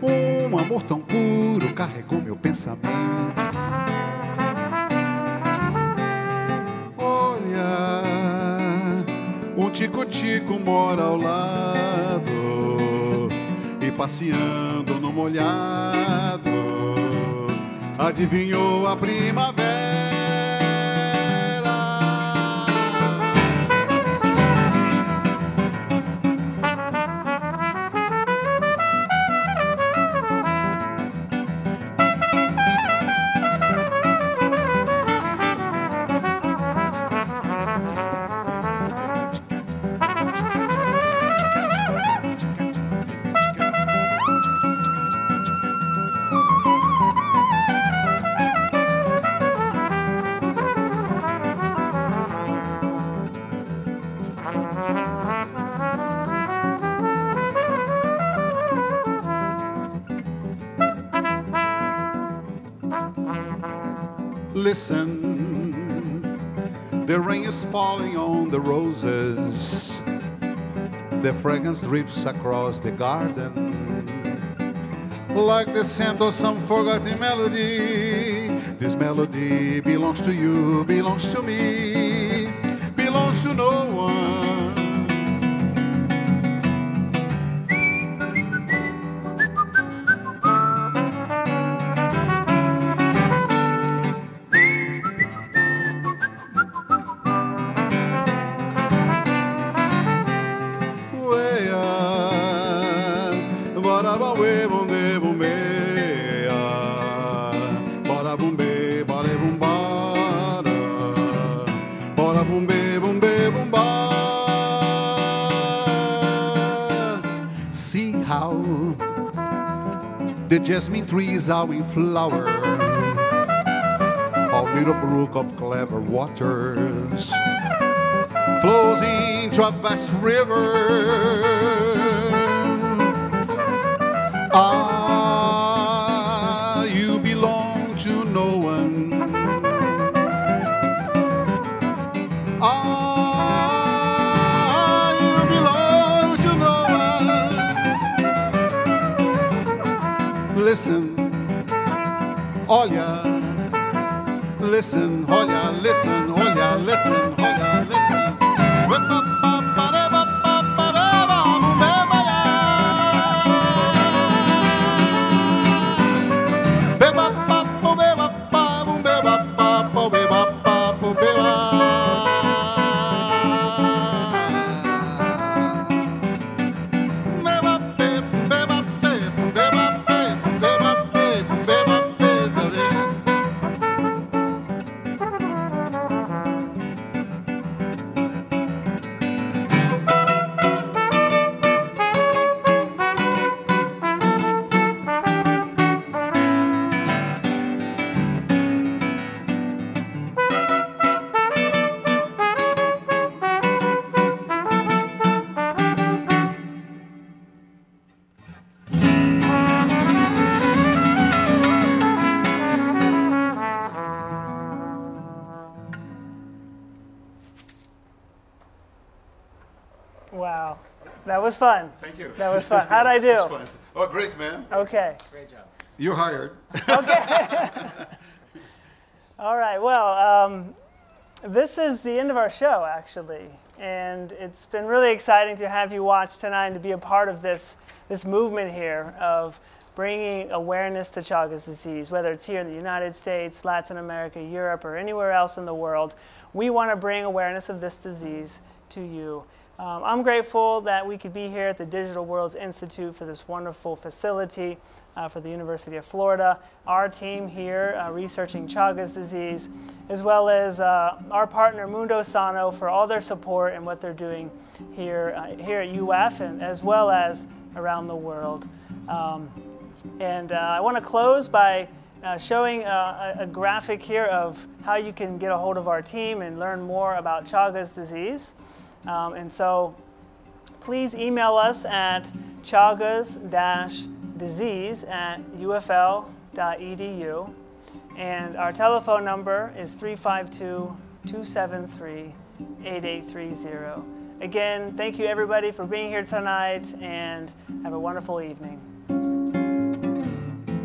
Speaker 1: Um amor tão puro carregou meu pensamento. Olha, um tico-tico mora ao lado e passeando no molhado adivinhou a primavera. Listen, the rain is falling on the roses. The fragrance drifts across the garden like the scent of some forgotten melody. This melody belongs to you, belongs to me, belongs to no one. See how the jasmine trees are in flower, a little brook of clever waters flows into a vast river. Ah, you belong to no one. Ah, you belong to no one. Listen, olha. Listen, olha, listen, olha, listen, olha, listen.
Speaker 4: Wow, that was fun.
Speaker 1: Thank you.
Speaker 4: That was fun. How'd I do?
Speaker 1: That's fun. Oh, great, man.
Speaker 4: Okay.
Speaker 9: Great job.
Speaker 1: You're hired.
Speaker 4: Okay. All right. Well, this is the end of our show, actually, and it's been really exciting to have you watch tonight and to be a part of this movement here of bringing awareness to Chagas disease, whether it's here in the United States, Latin America, Europe, or anywhere else in the world. We want to bring awareness of this disease to you. I'm grateful that we could be here at the Digital Worlds Institute for this wonderful facility for the University of Florida. Our team here researching Chagas disease, as well as our partner Mundo Sano for all their support and what they're doing here at UF and as well as around the world. I want to close by showing a graphic here of how you can get a hold of our team and learn more about Chagas disease. And so please email us at chagas-disease@ufl.edu. And our telephone number is 352-273-8255. 8830. Again, thank you everybody for being here tonight, and have a wonderful evening.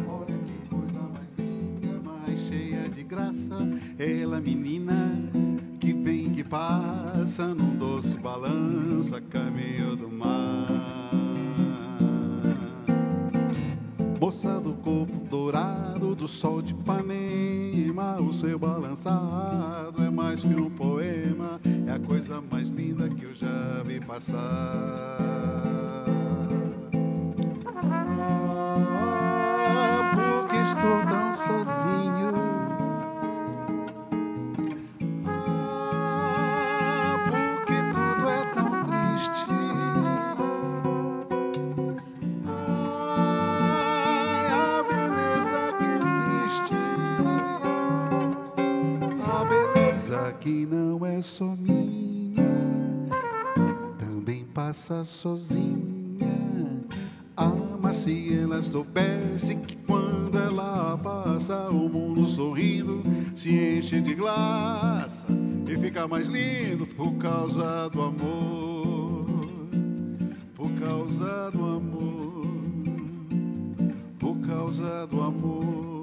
Speaker 1: Olha que coisa mais linda, mais cheia de graça. Ela, menina, que vem, que passa num doce balanço a caminho do mar. Moça do corpo dourado do sol de Ipanema, o seu balançado é mais que um poema, é a coisa mais linda que eu já vi passar. Ah, porque estou tão sozinho. Ah, porque tudo é tão triste. Que não é só minha, também passa sozinha. Ah, mas se ela soubesse que quando ela passa, o mundo sorrindo se enche de graça e fica mais lindo por causa do amor, por causa do amor, por causa do amor.